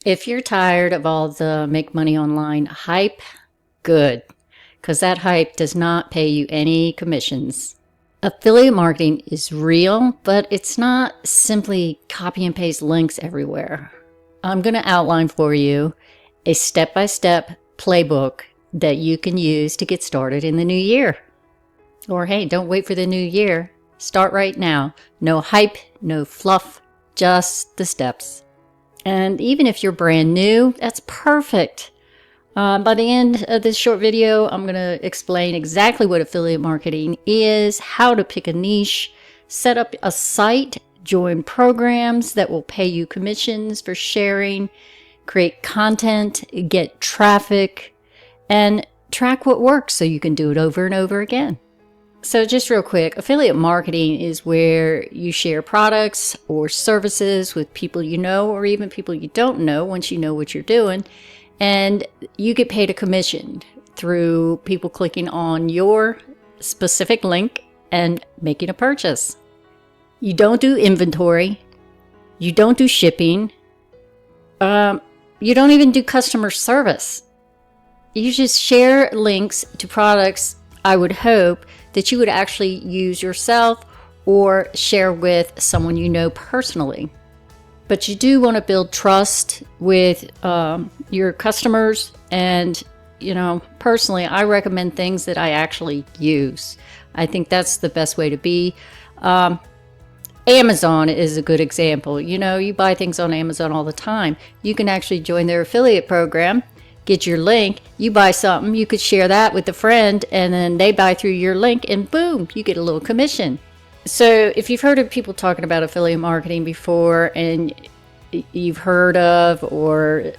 If you're tired of all the make money online hype, good, because that hype does not pay you any commissions. Affiliate marketing is real, but it's not simply copy and paste links everywhere. I'm going to outline for you a step-by-step playbook that you can use to get started in the new year. Or hey, don't wait for the new year. Start right now. No hype, no fluff, just the steps. And even if you're brand new, that's perfect. By the end of this short video, I'm going to explain exactly what affiliate marketing is, how to pick a niche, set up a site, join programs that will pay you commissions for sharing, create content, get traffic, and track what works so you can do it over and over again. So just real quick, affiliate marketing is where you share products or services with people you know or even people you don't know once you know what you're doing. And you get paid a commission through people clicking on your specific link and making a purchase. You don't do inventory. You don't do shipping. You don't even do customer service. You just share links to products, I would hope, that you would actually use yourself or share with someone you know personally. But you do want to build trust with your customers, and personally I recommend things that I actually use. I think that's the best way to be. Amazon is a good example. You buy things on Amazon all the time. You can actually join their affiliate program, get your link, you buy something, you could share that with a friend, and then they buy through your link, and boom, you get a little commission. So if you've heard of people talking about affiliate marketing before, and you've heard of or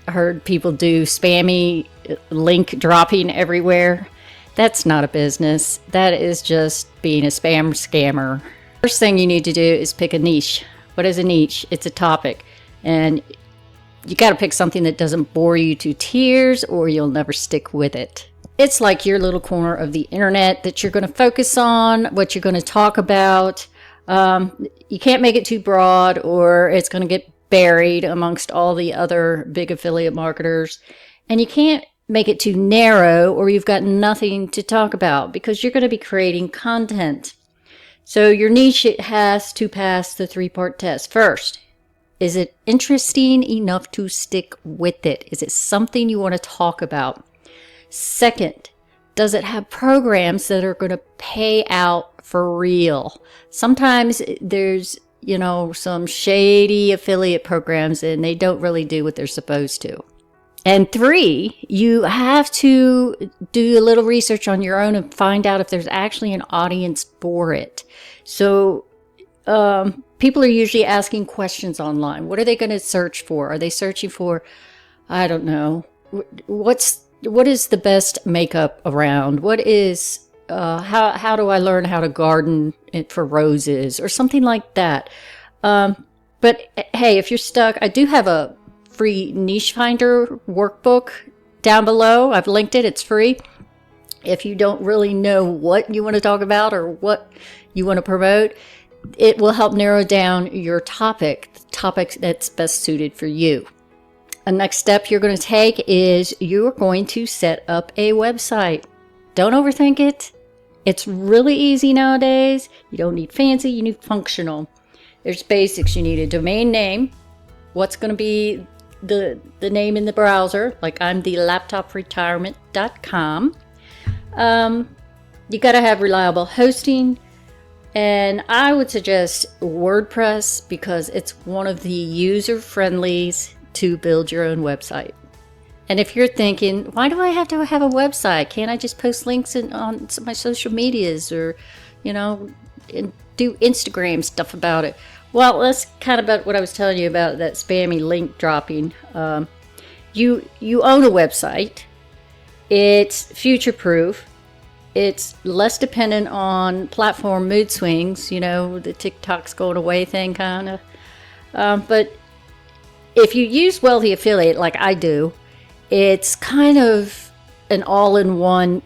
heard people do spammy link dropping everywhere, that's not a business. That is just being a spam scammer. First thing you need to do is pick a niche. What is a niche? It's a topic. And you got to pick something that doesn't bore you to tears, or you'll never stick with it. It's like your little corner of the internet that you're going to focus on, what you're going to talk about. You can't make it too broad, or it's going to get buried amongst all the other big affiliate marketers. And you can't make it too narrow, or you've got nothing to talk about, because you're going to be creating content. So your niche, it has to pass the 3-part test. First, is it interesting enough to stick with it? Is it something you want to talk about? Second, does it have programs that are going to pay out for real? Sometimes there's, some shady affiliate programs, and they don't really do what they're supposed to. And 3, you have to do a little research on your own and find out if there's actually an audience for it. So people are usually asking questions online. What are they going to search for? Are they searching for, I don't know, what is the best makeup around? What is, how do I learn how to garden for roses, or something like that? But hey, if you're stuck, I do have a free niche finder workbook down below. I've linked it. It's free. If you don't really know what you want to talk about or what you want to promote, it will help narrow down your topic, the topic that's best suited for you. The next step you're going to take is you're going to set up a website. Don't overthink it. It's really easy nowadays. You don't need fancy, you need functional. There's basics. You need a domain name. What's going to be the name in the browser? Like I'm the laptopretirement.com. You got to have reliable hosting. And I would suggest WordPress, because it's one of the user-friendlies to build your own website. And if you're thinking, why do I have to have a website? Can't I just post links on my social medias, or, and do Instagram stuff about it? Well, that's kind of about what I was telling you about that spammy link dropping. You own a website. It's future-proof. It's less dependent on platform mood swings, the TikTok's going away thing kind of. But if you use Wealthy Affiliate like I do, it's kind of an all-in-one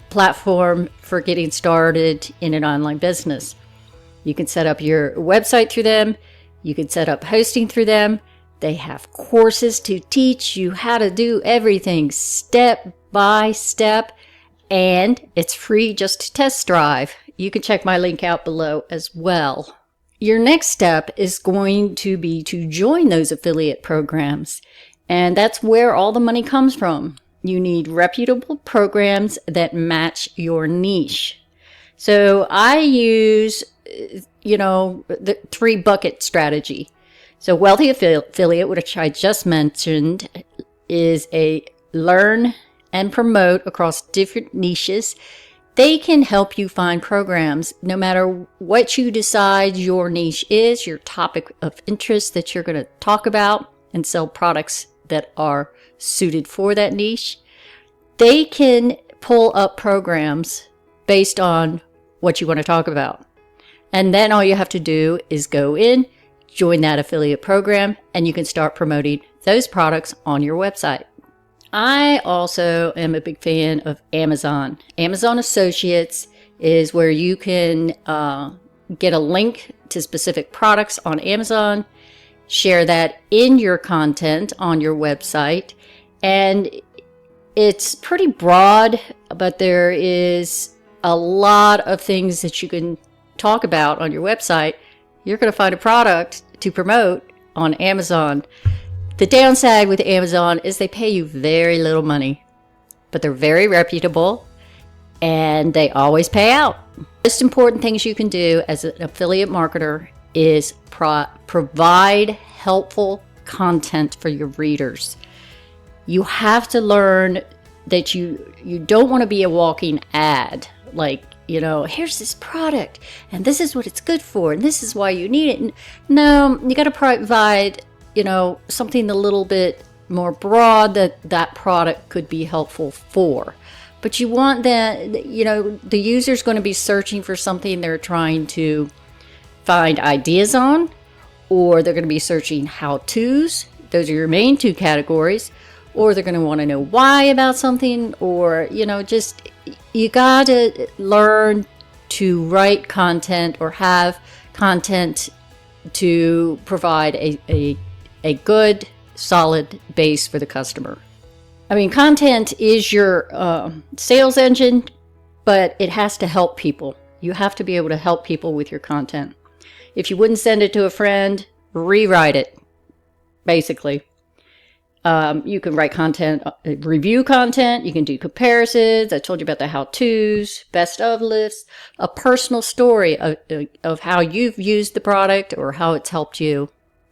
platform for getting started in an online business. You can set up your website through them. You can set up hosting through them. They have courses to teach you how to do everything step by step, and it's free just to test drive. You can check my link out below as well. Your next step is going to be to join those affiliate programs, and that's where all the money comes from. You need reputable programs that match your niche. So I use, the 3-bucket strategy. So Wealthy Affiliate, which I just mentioned, is a learn and promote across different niches. They can help you find programs no matter what you decide your niche is, your topic of interest that you're going to talk about and sell products that are suited for that niche. They can pull up programs based on what you want to talk about. And then all you have to do is go in, join that affiliate program, and you can start promoting those products on your website. I also am a big fan of Amazon. Amazon Associates is where you can get a link to specific products on Amazon, share that in your content on your website, and it's pretty broad, but there is a lot of things that you can talk about on your website. You're going to find a product to promote on Amazon. The downside with Amazon is they pay you very little money, but they're very reputable and they always pay out. The most important things you can do as an affiliate marketer is provide helpful content for your readers. You have to learn that you don't want to be a walking ad. Like, here's this product and this is what it's good for and this is why you need it. No, you got to provide, something a little bit more broad that product could be helpful for. But you want that, the user's going to be searching for something they're trying to find ideas on, or they're going to be searching how-tos. Those are your main 2 categories. Or they're going to want to know why about something, or, just you got to learn to write content or have content to provide a good, solid base for the customer. I mean, content is your sales engine, but it has to help people. You have to be able to help people with your content. If you wouldn't send it to a friend, rewrite it, basically. You can write content, review content. You can do comparisons. I told you about the how-tos, best of lists, a personal story of how you've used the product or how it's helped you.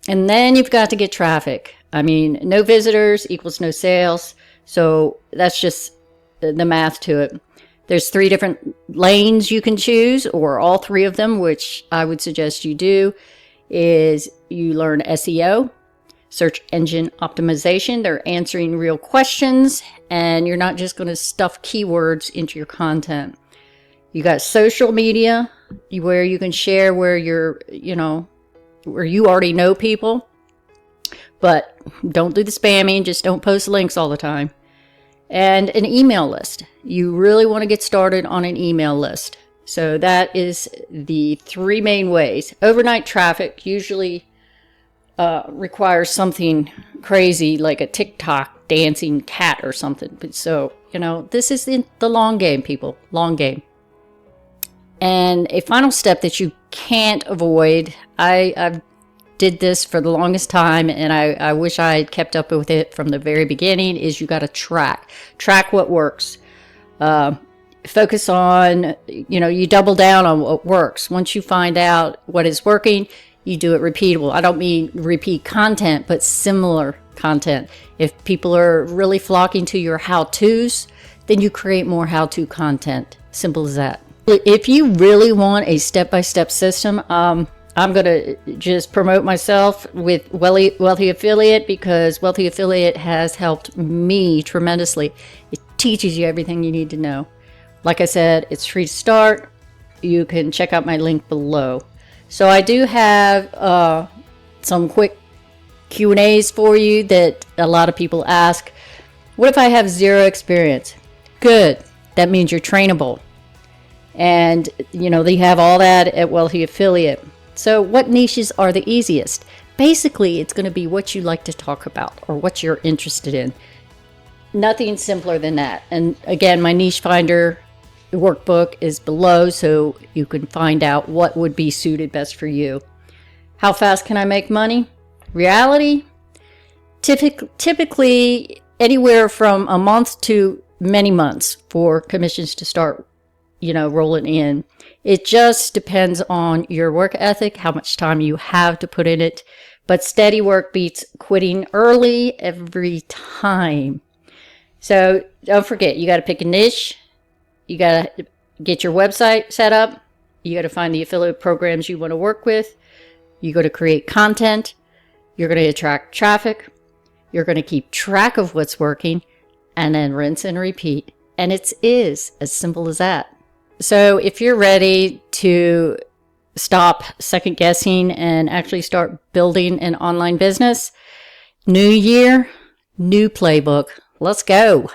And then you've got to get traffic. I mean, no visitors equals no sales. So that's just the math to it. There's 3 different lanes you can choose, or all 3 of them, which I would suggest you do, is you learn SEO. Search engine optimization. They're answering real questions, and you're not just going to stuff keywords into your content. You got social media, where you can share where you're, where you already know people, but don't do the spamming. Just don't post links all the time. And an email list. You really want to get started on an email list. So that is the 3 main ways. Overnight traffic usually requires something crazy like a TikTok dancing cat or something. But so, this is the long game, people. Long game. And a final step that you can't avoid, I've did this for the longest time, and I wish I had kept up with it from the very beginning, is you got to track what works. Focus on, you double down on what works. Once you find out what is working, you do it repeatable. I don't mean repeat content, but similar content. If people are really flocking to your how-tos, then you create more how-to content. Simple as that. If you really want a step-by-step system, I'm going to just promote myself with Wealthy Affiliate, because Wealthy Affiliate has helped me tremendously. It teaches you everything you need to know. Like I said, it's free to start. You can check out my link below. So I do have some quick Q&As for you that a lot of people ask. What if I have 0 experience? Good. That means you're trainable. And, they have all that at Wealthy Affiliate. So what niches are the easiest? Basically, it's going to be what you like to talk about or what you're interested in. Nothing simpler than that. And again, my niche finder workbook is below, so you can find out what would be suited best for you. How fast can I make money? Reality, typically anywhere from a month to many months for commissions to start, rolling in. It just depends on your work ethic, how much time you have to put in it. But steady work beats quitting early every time. So don't forget, you got to pick a niche. You got to get your website set up. You got to find the affiliate programs you want to work with. You got to create content. You're going to attract traffic. You're going to keep track of what's working and then rinse and repeat. And it is as simple as that. So if you're ready to stop second guessing and actually start building an online business, new year, new playbook. Let's go.